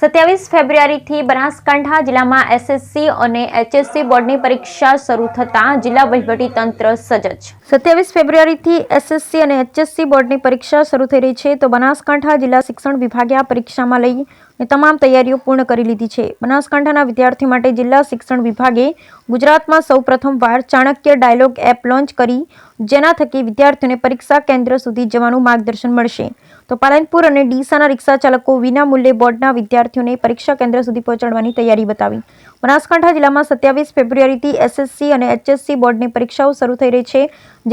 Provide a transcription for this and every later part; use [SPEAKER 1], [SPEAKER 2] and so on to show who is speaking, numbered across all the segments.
[SPEAKER 1] 27 ફેબ્રુઆરીથી બનાસકાંઠા જિલ્લામાં એસએસસી અને એચએસસી બોર્ડની પરીક્ષા શરૂ થતાં જિલ્લા વહીવટીતંત્ર સજ્જ। 27 ફેબ્રુઆરીથી એસએસસી અને એચએસસી બોર્ડની પરીક્ષા શરૂ થઈ રહી છે, તો બનાસકાંઠા જિલ્લા શિક્ષણ વિભાગે આ પરીક્ષામાં લઈ તમામ તૈયારીઓ પૂર્ણ કરી લીધી છે। બનાસકાંઠાના વિદ્યાર્થીઓ માટે જિલ્લા શિક્ષણ વિભાગે ગુજરાતમાં સૌપ્રથમવાર ચાણક્ય ડાયલોગ એપ લોન્ચ કરી, જેના થકી વિદ્યાર્થીઓને પરીક્ષા કેન્દ્ર સુધી જવાનું માર્ગદર્શન મળશે। તો પાલનપુર અને ડીસાના રિક્ષા ચાલકો વિના મૂલ્યે બોર્ડના વિદ્યાર્થીઓને પરીક્ષા કેન્દ્ર સુધી પહોંચાડવાની તૈયારી બતાવી। બનાસકાંઠા જિલ્લામાં 27 ફેબ્રુઆરીથી એસએસસી અને એચએસસી બોર્ડની પરીક્ષાઓ શરૂ થઈ રહી છે,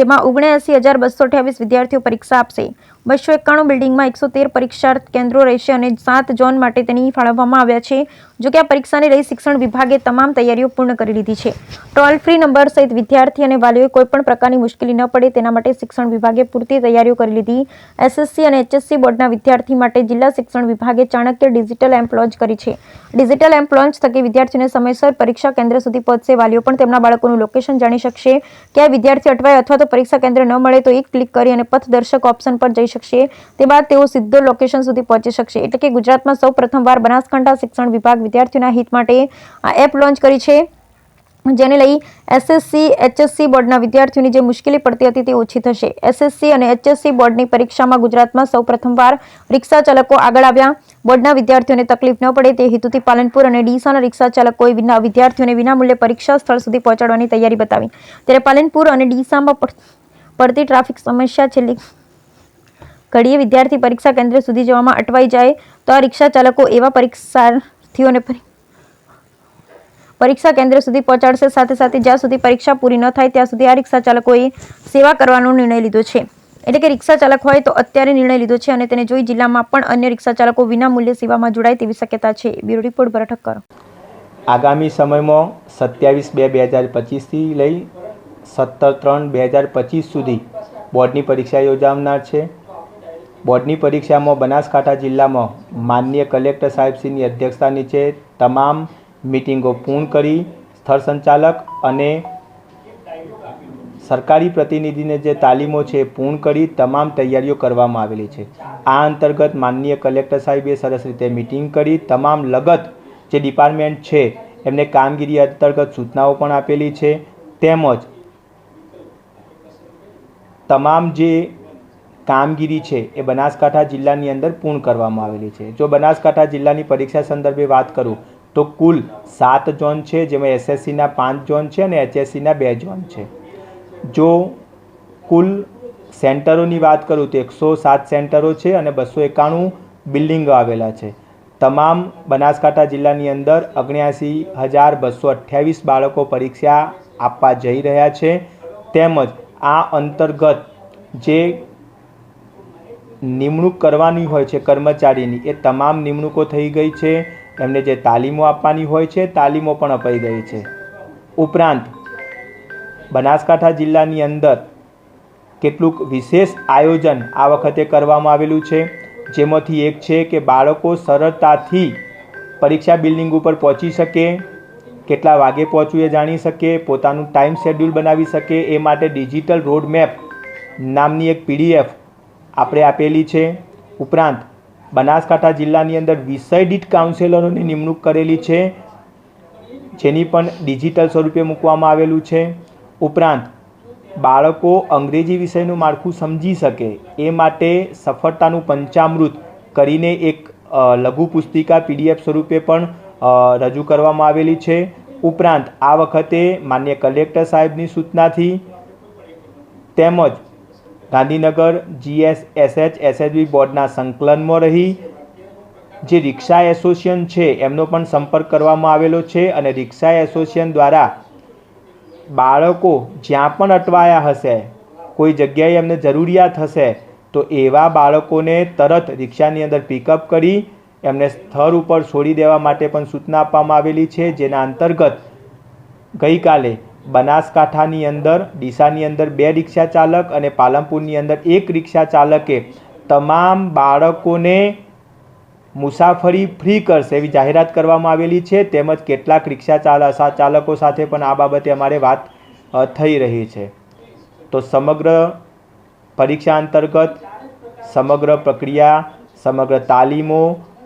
[SPEAKER 1] જેમાં 79,228 વિદ્યાર્થીઓ પરીક્ષા આપશે। 291 બિલ્ડિંગમાં 113 પરીક્ષા કેન્દ્રો રહેશે અને 7 ઝોન માટે તેની ફાળવવામાં આવ્યા છે। જો કે આ પરીક્ષાને લઈ શિક્ષણ વિભાગે તમામ તૈયારીઓ પૂર્ણ કરી લીધી છે। ટોલ ફ્રી નંબર સહિત વિદ્યાર્થી અને વાલીઓએ કોઈપણ પ્રકારની મુશ્કેલી ન પડે તેના માટે શિક્ષણ વિભાગે પૂરતી તૈયારીઓ કરી લીધી। એસએસસી અને એચએસસી બોર્ડના વિદ્યાર્થી માટે જિલ્લા શિક્ષણ વિભાગે ચાણક્ય ડિજિટલ એપ લોન્ચ કરી છે। ડિજિટલ એપ લોન્ચ થકી વિદ્યાર્થીઓને સમયસર પરીક્ષા કેન્દ્ર સુધી પહોંચશે। વાલીઓ પણ તેમના બાળકોનું લોકેશન જાણી શકશે કે આ વિદ્યાર્થી અટવાય અથવા તો પરીક્ષા કેન્દ્ર ન મળે તો એક ક્લિક કરી અને પથદર્શક ઓપ્શન પર જઈ શકશે। તે બાદ તેઓ સીધો લોકેશન સુધી પહોંચી શકશે। એટલે કે ગુજરાતમાં સૌ પ્રથમવાર બનાસકાંઠા શિક્ષણ વિભાગ વિદ્યાર્થીઓના હિત માટે આ એપ લોન્ચ કરી છે, જેને લઈ એસએસસી એચએસસી બોર્ડના વિદ્યાર્થીઓની જે મુશ્કેલી પડતી હતી તે ઓછી થશે। એસએસસી અને એચએસસી બોર્ડની પરીક્ષામાં ગુજરાતમાં સૌ પ્રથમવાર રિક્ષા ચાલકો આગળ આવ્યા। બોર્ડના વિદ્યાર્થીઓને તકલીફ ન પડે તે હેતુથી પાલનપુર અને ડીસાના રિક્ષા ચાલકોએ વિદ્યાર્થીઓને વિનામૂલ્યે પરીક્ષા સ્થળ સુધી પહોંચાડવાની તૈયારી બતાવી। ત્યારે પાલનપુર અને ડીસામાં પડતી ટ્રાફિક સમસ્યા છેલ્લી ઘડીએ વિદ્યાર્થી પરીક્ષા કેન્દ્ર સુધી જવામાં અટવાઈ જાય તો આ રિક્ષા ચાલકો એવા પરીક્ષાર્થીઓને પરીક્ષા કેન્દ્ર સુધી પહોંચાડશે। સાથે સાથે જ્યાં સુધી પરીક્ષા પૂરી ન થાય ત્યાં સુધી આ રિક્ષા ચાલકોએ સેવા કરવાનો નિર્ણય લીધો છે। એટલે કે રિક્ષા ચાલક હોય તો અત્યારે નિર્ણય લીધો છે અને તેને જોઈ જિલ્લામાં પણ અન્ય રિક્ષા ચાલકો વિના મૂલ્યે સેવામાં જોડાય તેવી શક્યતા છે। બ્યુરો રિપોર્ટ ભરત ઠક્કર।
[SPEAKER 2] આગામી સમયમાં 27/2/2025 થી લઈ 17/3/2025 સુધી બોર્ડની પરીક્ષા યોજાનાર છે। બોર્ડની પરીક્ષામાં બનાસકાંઠા જિલ્લામાં માનનીય કલેક્ટર સાહેબશ્રીની અધ્યક્ષતા નીચે તમામ મીટિંગો પૂર્ણ કરી સ્થળ સંચાલક અને સરકારી પ્રતિનિધિને જે તાલીમો છે પૂર્ણ કરી તમામ તૈયારીઓ કરવામાં આવેલી છે। આ અંતર્ગત માનનીય કલેક્ટર સાહેબે સરસ રીતે મીટિંગ કરી તમામ લગત જે ડિપાર્ટમેન્ટ છે એમને કામગીરી અંતર્ગત સૂચનાઓ પણ આપેલી છે, તેમજ તમામ જે કામગીરી છે એ બનાસકાંઠા જિલ્લાની અંદર પૂર્ણ કરવામાં આવેલી છે। જો બનાસકાંઠા જિલ્લાની પરીક્ષા સંદર્ભે વાત કરું તો કુલ 7 ઝોન છે, જેમાં એસએસસીના 5 ઝોન છે અને એચએસસીના 2 ઝોન છે। જો કુલ સેન્ટરોની વાત કરું તો 107 સેન્ટરો છે અને 291 બિલ્ડિંગો આવેલા છે। તમામ બનાસકાંઠા જિલ્લાની અંદર 79,228 બાળકો પરીક્ષા આપવા જઈ રહ્યા છે। તેમજ આ અંતર્ગત જે નિમણૂક કરવાની હોય છે કર્મચારીની, એ તમામ નિમણૂકો થઈ ગઈ છે। એમને જે તાલીમો આપવાની હોય છે તાલીમો પણ અપાઈ ગઈ છે। ઉપરાંત બનાસકાંઠા જિલ્લાની અંદર કેટલુંક વિશેષ આયોજન આ વખતે કરવામાં આવેલું છે, જેમાંથી એક છે કે બાળકો સરળતાથી પરીક્ષા બિલ્ડિંગ ઉપર પહોંચી શકે, કેટલા વાગે પહોંચવું એ જાણી શકે, પોતાનું ટાઈમ શેડ્યુલ બનાવી શકે, એ માટે ડિજિટલ રોડ મેપ નામની એક પીડીએફ આપણે આપેલી છે। ઉપરાંત બનાસકાંઠા જિલ્લાની અંદર વિષય દીઠ કાઉન્સેલરોની નિમણૂક કરેલી છે, જેની પણ ડિજિટલ સ્વરૂપે મૂકવામાં આવેલું છે। ઉપરાંત બાળકો અંગ્રેજી વિષયનું માળખું સમજી શકે એ માટે સફળતાનું પંચામૃત કરીને એક લઘુ પુસ્તિકા પીડીએફ સ્વરૂપે પણ રજૂ કરવામાં આવેલી છે। ઉપરાંત આ વખતે માનનીય કલેક્ટર સાહેબની સૂચનાથી તેમજ ગાંધીનગર GSSH SHB બોર્ડના સંકલનમાં રહી જે રિક્ષા એસોસિએશન છે એમનો પણ સંપર્ક કરવામાં આવેલો છે અને રિક્ષા એસોસિએશન દ્વારા બાળકો જ્યાં પણ અટવાયા હશે, કોઈ જગ્યાએ એમને જરૂરિયાત હશે તો એવા બાળકોને તરત રિક્ષાની અંદર પિકઅપ કરી એમને સ્થળ ઉપર છોડી દેવા માટે પણ સૂચના આપવામાં આવેલી છે। જેના અંતર્ગત ગઈકાલે બનાસકાંઠાની અંદર ડીસાની અંદર 2 રિક્ષા ચાલક અને પાલનપુરની અંદર 1 રિક્ષા ચાલકે તમામ બાળકોને મુસાફરી ફ્રી કરશે એવી જાહેરાત કરવામાં આવેલી છે। તેમજ કેટલાક રિક્ષા ચાલકો સાથે પણ આ બાબતે અમારે વાત થઈ રહી છે। તો સમગ્ર પરીક્ષા અંતર્ગત સમગ્ર પ્રક્રિયા, સમગ્ર તાલીમો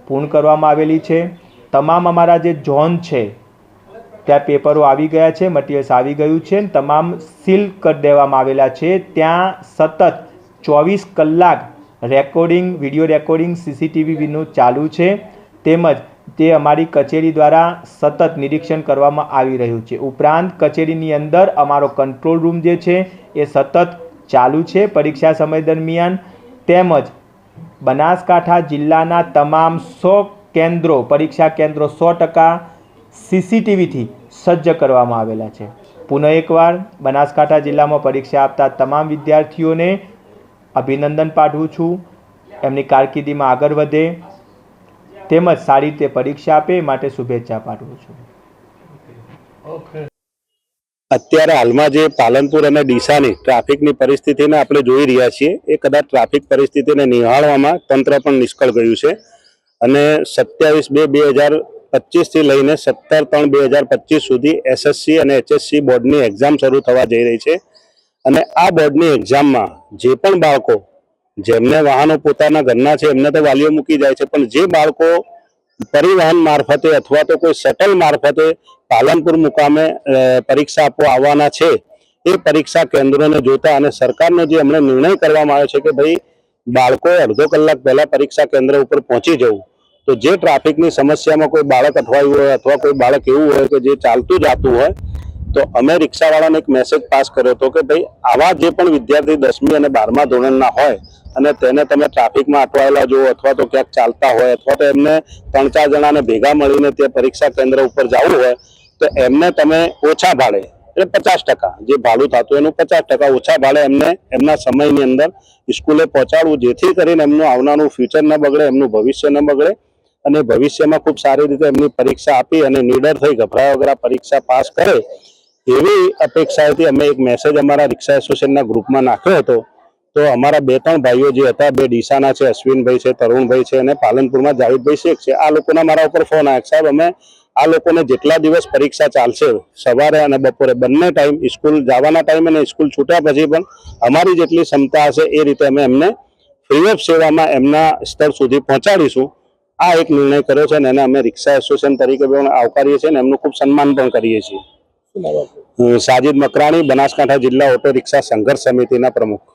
[SPEAKER 2] પૂર્ણ કરવામાં આવેલી છે. તમામ અમારા જે ઝોન છે ત્યાં પેપરો આવી ગયા છે, મટીરિયલ્સ આવી ગયું છે, તમામ સીલ કરી દેવામાં આવેલા છે. ત્યાં સતત 24 કલાક રેકોર્ડિંગ, વિડીયો રેકોર્ડિંગ CCTVનું ચાલુ છે, તેમજ તે અમારી કચેરી દ્વારા સતત નિરીક્ષણ કરવામાં આવી રહ્યું છે. ઉપરાંત કચેરીની અંદર અમારો કંટ્રોલ રૂમ જે છે એ સતત ચાલુ છે પરીક્ષા સમય દરમિયાન. તેમજ બનાસકાંઠા જિલ્લાના તમામ 100 કેન્દ્રો, પરીક્ષા કેન્દ્રો 100% CCTVથી સજ્જ કરવામાં આવેલા છે. પુનઃ એકવાર બનાસકાંઠા જિલ્લામાં પરીક્ષા આપતા તમામ વિદ્યાર્થીઓને અભિનંદન પાઠવું છું. એમની કારકિર્દીમાં આગળ વધે તેમજ સારી રીતે પરીક્ષા આપે માટે શુભેચ્છા પાઠવું છું.
[SPEAKER 3] અત્યારે હાલમાં જે પાલનપુર અને ડીસાની ટ્રાફિકની પરિસ્થિતિને આપણે જોઈ રહ્યા છીએ, એ કદાચ ટ્રાફિક પરિસ્થિતિને નિહાળવામાં તંત્ર પણ નિષ્ફળ ગયું છે. અને 27/2/2025 થી લઈને 17/3/2025 સુધી SSC અને HSC બોર્ડની એક્ઝામ શરૂ થવા જઈ રહી છે. અને આ બોર્ડની એક્ઝામમાં જે પણ બાળકો, જેમને વાહનો પોતાના ઘરના છે એમને તો વાલીઓ મૂકી જાય છે, પણ જે બાળકો પરિવહન મારફતે અથવા તો કોઈ શટલ મારફતે પાલનપુર મુકામે પરીક્ષા આપવા આવવાના છે, એ પરીક્ષા કેન્દ્રોને જોતા અને સરકારનો જે હમણાં નિર્ણય કરવામાં આવ્યો છે કે ભાઈ બાળકોએ અડધો કલાક પહેલા પરીક્ષા કેન્દ્ર ઉપર પહોંચી જવું, તો જે ટ્રાફિકની સમસ્યામાં કોઈ બાળક અટવાયું હોય અથવા કોઈ બાળક એવું હોય કે જે ચાલતું જતું હોય, તો અમે રિક્ષાવાળાને એક મેસેજ પાસ કર્યો હતો કે ભાઈ આવા જે પણ વિદ્યાર્થી 10મી અને 12મા ધોરણના હોય અને તેને તમે ટ્રાફિકમાં અટવાયેલા જુઓ અથવા તો ક્યાંક ચાલતા હોય અથવા તો એમને 3-4 જણાને ભેગા મળીને તે પરીક્ષા કેન્દ્ર ઉપર જવું હોય, તો એમને તમે ઓછા ભાડે, એટલે 50% જે ભાડું થતું એનું 50% ઓછા ભાડે એમને એમના સમયની અંદર સ્કૂલે પહોંચાડવું, જેથી કરીને એમનું આવનારું ફ્યુચર ન બગડે, એમનું ભવિષ્ય ન બગડે અને ભવિષ્યમાં ખૂબ સારી રીતે એમની પરીક્ષા આપી અને નિડર થઈ ગભરાયા વગર પરીક્ષા પાસ કરે, એવી અપેક્ષાથી અમે એક મેસેજ અમારા રિક્ષા એસોસિએશનના ગ્રુપમાં નાખ્યો હતો. તો અમારા 2-3 ભાઈઓ જે હતા, 2 ડીસાના છે, અશ્વિનભાઈ છે, તરુણભાઈ છે અને પાલનપુરમાં જાવેદભાઈ શેખ છે, આ લોકોના મારા ઉપર ફોન આવ્યા, સાહેબ અમે આ લોકોને જેટલા દિવસ પરીક્ષા ચાલશે, સવારે અને બપોરે બંને ટાઈમ, સ્કૂલ જવાના ટાઈમ અને સ્કૂલ છૂટ્યા પછી પણ અમારી જેટલી ક્ષમતા હશે એ રીતે અમે એમને ફ્રી ઓફ સેવામાં એમના સ્તર સુધી પહોંચાડીશું. આ એક નિર્ણય કર્યો છે અને એને અમે રિક્ષા એસોસિએશન તરીકે પણ આવકારીએ છીએ અને એમનું ખૂબ સન્માન પણ કરીએ છીએ. સાજિદ મકરાણી, બનાસકાંઠા જિલ્લા ઓટો રિક્ષા સંઘર્ષ સમિતિના પ્રમુખ.